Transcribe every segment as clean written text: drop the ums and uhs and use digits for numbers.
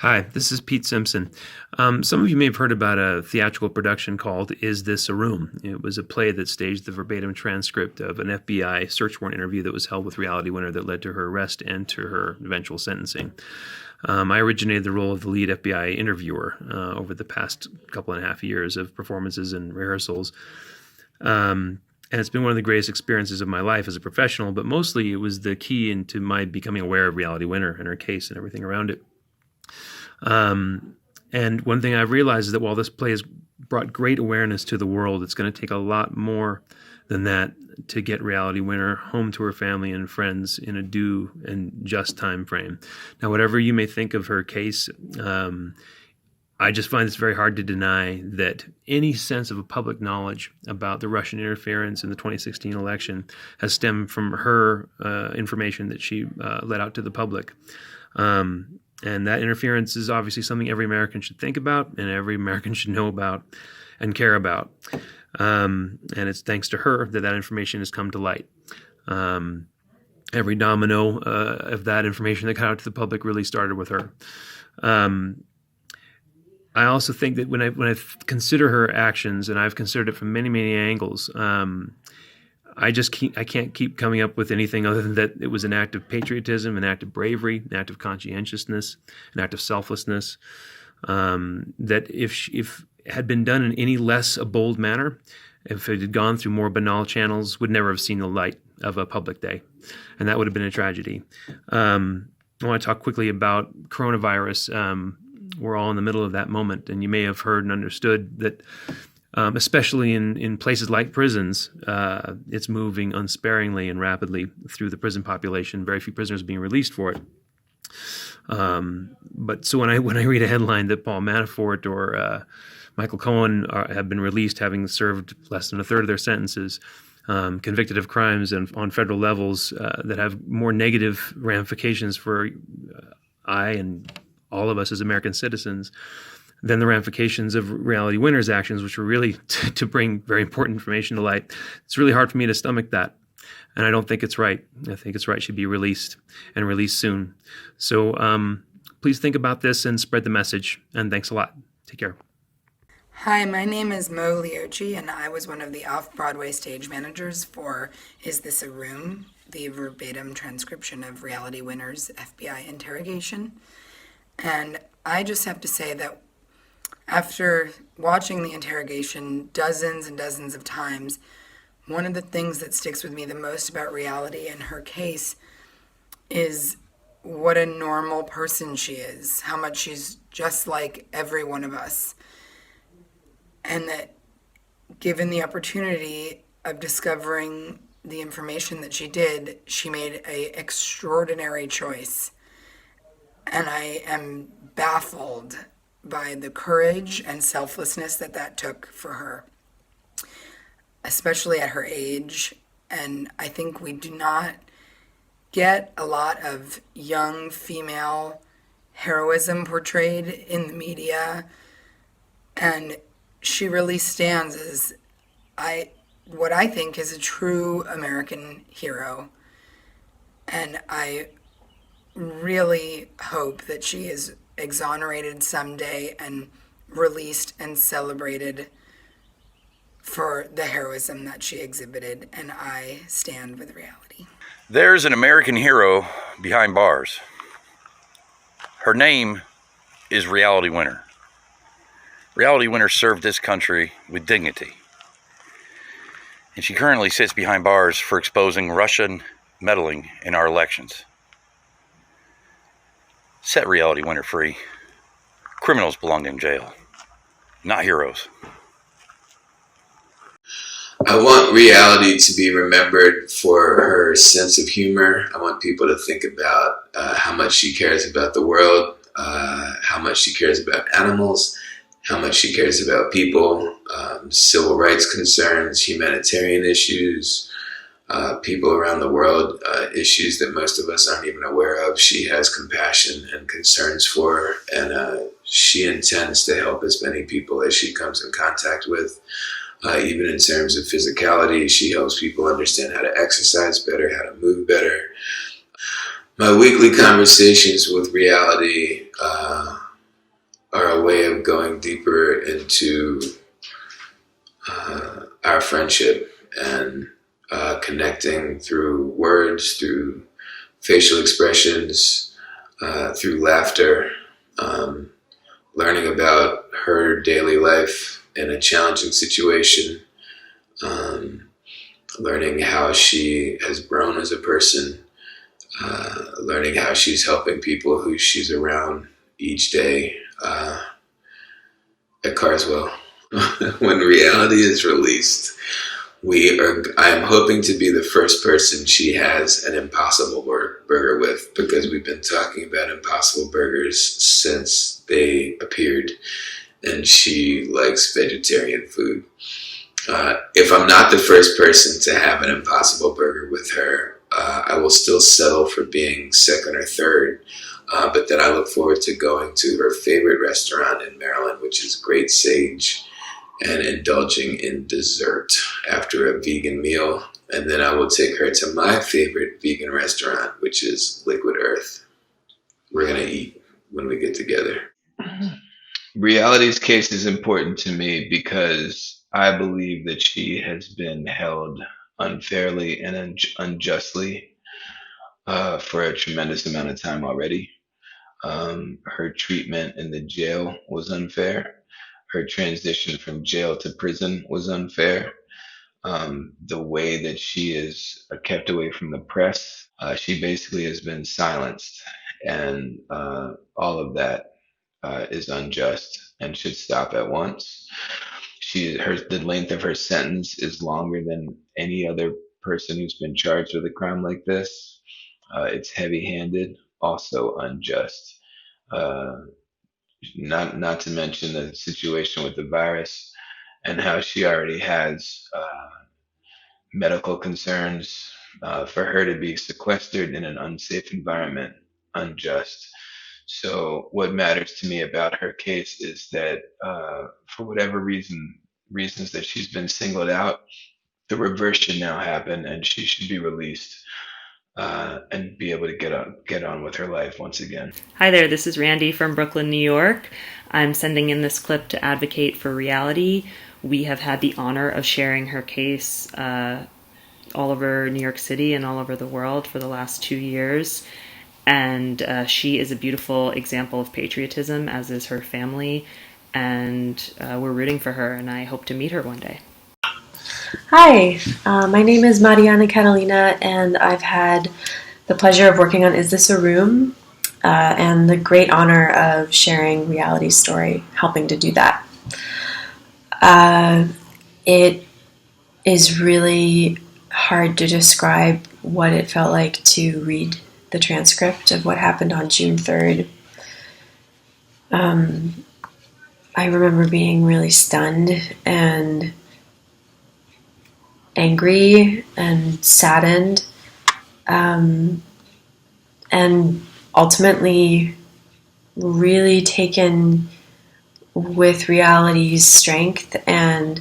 Hi, this is Pete Simpson. Some of you may have heard about a theatrical production called Is This a Room? It was a play that staged the verbatim transcript of an FBI search warrant interview that was held with Reality Winner that led to her arrest and to her eventual sentencing. I originated the role of the lead FBI interviewer over the past couple and a half years of performances and rehearsals. And it's been one of the greatest experiences of my life as a professional, but mostly it was the key into my becoming aware of Reality Winner and her case and everything around it. And one thing I've realized is that while this play has brought great awareness to the world, it's going to take a lot more than that to get Reality Winner home to her family and friends in a due and just time frame. Now, whatever you may think of her case, I just find it's very hard to deny that any sense of a public knowledge about the Russian interference in the 2016 election has stemmed from her information that she let out to the public. And that interference is obviously something every American should think about and every American should know about and care about. And it's thanks to her that information has come to light. Every domino of that information that got out to the public really started with her. I also think that when I consider her actions, and I've considered it from many, many angles, I can't keep coming up with anything other than that it was an act of patriotism, an act of bravery, an act of conscientiousness, an act of selflessness. That if it had been done in any less a bold manner, if it had gone through more banal channels, would never have seen the light of a public day, and that would have been a tragedy. I want to talk quickly about coronavirus. We're all in the middle of that moment, and you may have heard and understood that. Especially in places like prisons, it's moving unsparingly and rapidly through the prison population. Very few prisoners being released for it. But so when I read a headline that Paul Manafort or Michael Cohen have been released, having served less than a third of their sentences, convicted of crimes and on federal levels that have more negative ramifications for I and all of us as American citizens than the ramifications of Reality Winner's actions, which were really to bring very important information to light. It's really hard for me to stomach that, and I don't think it's right. I think it's right she be released, and released soon. So please think about this and spread the message, and thanks a lot. Take care. Hi, my name is Mo Liocci, and I was one of the off-Broadway stage managers for Is This a Room?, the verbatim transcription of Reality Winner's FBI interrogation. And I just have to say that after watching the interrogation dozens and dozens of times, one of the things that sticks with me the most about Reality and her case is what a normal person she is, how much she's just like every one of us. And that given the opportunity of discovering the information that she did, she made an extraordinary choice. And I am baffled by the courage and selflessness that took for her, especially at her age. And I think we do not get a lot of young female heroism portrayed in the media. And she really stands as what I think is a true American hero. And I really hope that she is exonerated someday and released and celebrated for the heroism that she exhibited, and I stand with Reality. There's an American hero behind bars. Her name is Reality Winner. Reality Winner served this country with dignity, and she currently sits behind bars for exposing Russian meddling in our elections. Set Reality Winner free. Criminals belong in jail, not heroes. I want Reality to be remembered for her sense of humor. I want people to think about how much she cares about the world, how much she cares about animals, how much she cares about people, civil rights concerns, humanitarian issues, people around the world, issues that most of us aren't even aware of. She has compassion and concerns for, and she intends to help as many people as she comes in contact with. Even in terms of physicality, she helps people understand how to exercise better, how to move better. My weekly conversations with Reality way of going deeper into our friendship and connecting through words, through facial expressions, through laughter, learning about her daily life in a challenging situation, learning how she has grown as a person, learning how she's helping people who she's around each day at Carswell. When Reality is released, I am hoping to be the first person she has an Impossible Burger with, because we've been talking about Impossible Burgers since they appeared, and she likes vegetarian food. If I'm not the first person to have an Impossible Burger with her, I will still settle for being second or third. But then I look forward to going to her favorite restaurant in Maryland, which is Great Sage, and indulging in dessert after a vegan meal. And then I will take her to my favorite vegan restaurant, which is Liquid Earth. We're going to eat when we get together. Reality's case is important to me because I believe that she has been held unfairly and unjustly for a tremendous amount of time already. Her treatment in the jail was unfair. Her transition from jail to prison was unfair. The way that she is kept away from the press, she basically has been silenced, and all of that is unjust and should stop at once. The length of her sentence is longer than any other person who's been charged with a crime like this. It's heavy-handed, also unjust. Not to mention the situation with the virus and how she already has medical concerns. For her to be sequestered in an unsafe environment, unjust. So what matters to me about her case is that for whatever reasons that she's been singled out, the reverse should now happen, and she should be released and be able to get on with her life once again. Hi there, this is Randy from Brooklyn, New York. I'm sending in this clip to advocate for Reality. We have had the honor of sharing her case all over New York City and all over the world for the last 2 years. And she is a beautiful example of patriotism, as is her family. And we're rooting for her, and I hope to meet her one day. Hi, my name is Mariana Catalina, and I've had the pleasure of working on Is This a Room? And the great honor of sharing Reality's story, helping to do that. It is really hard to describe what it felt like to read the transcript of what happened on June 3rd. I remember being really stunned and angry and saddened, and ultimately really taken with Reality's strength and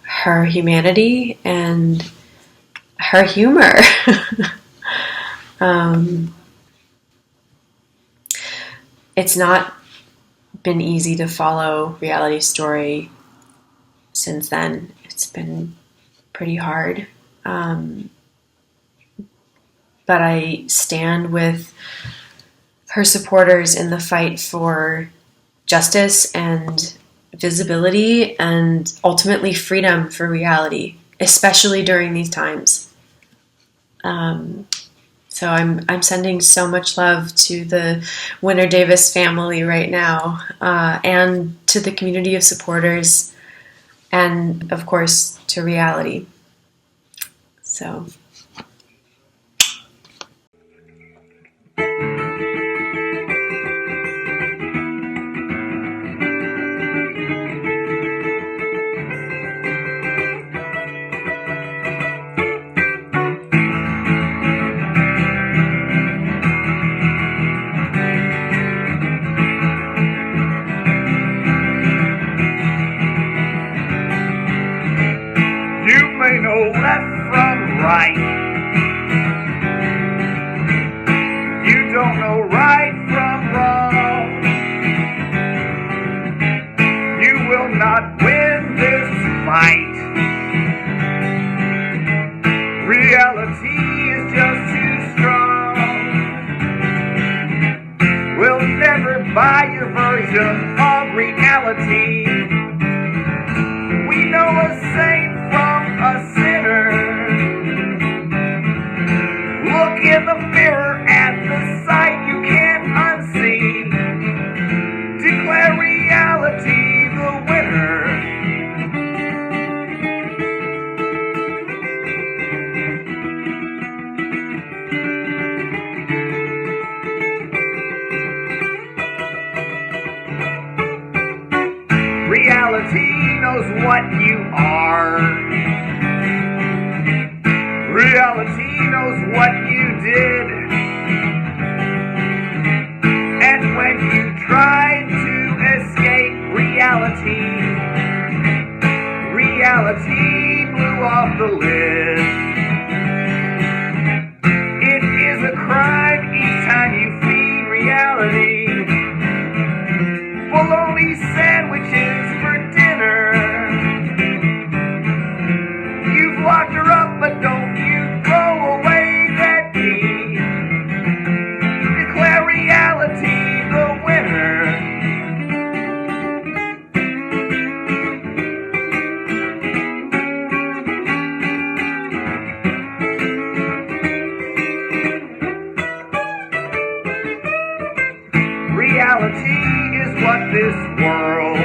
her humanity and her humor. It's not been easy to follow Reality's story since then. It's been pretty hard. But I stand with her supporters in the fight for justice and visibility and ultimately freedom for Reality, especially during these times. So I'm sending so much love to the Winter Davis family right now, and to the community of supporters, and of course to Reality. So. You may know left from right, higher version of reality. We know a saint from a sinner. Look in the mirror at the sight you can't unsee. Declare reality the winner. Reality knows what you are. Reality knows what you did. And when you tried to escape reality, reality blew off the lid. It is a crime each time you feed reality bologna sandwiches for dinner. You've locked her up, but don't you throw away that key. Declare reality the winner. Reality is what this world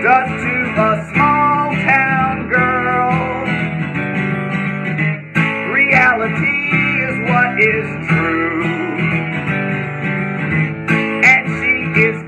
does to a small town girl. Reality is what is true, and she is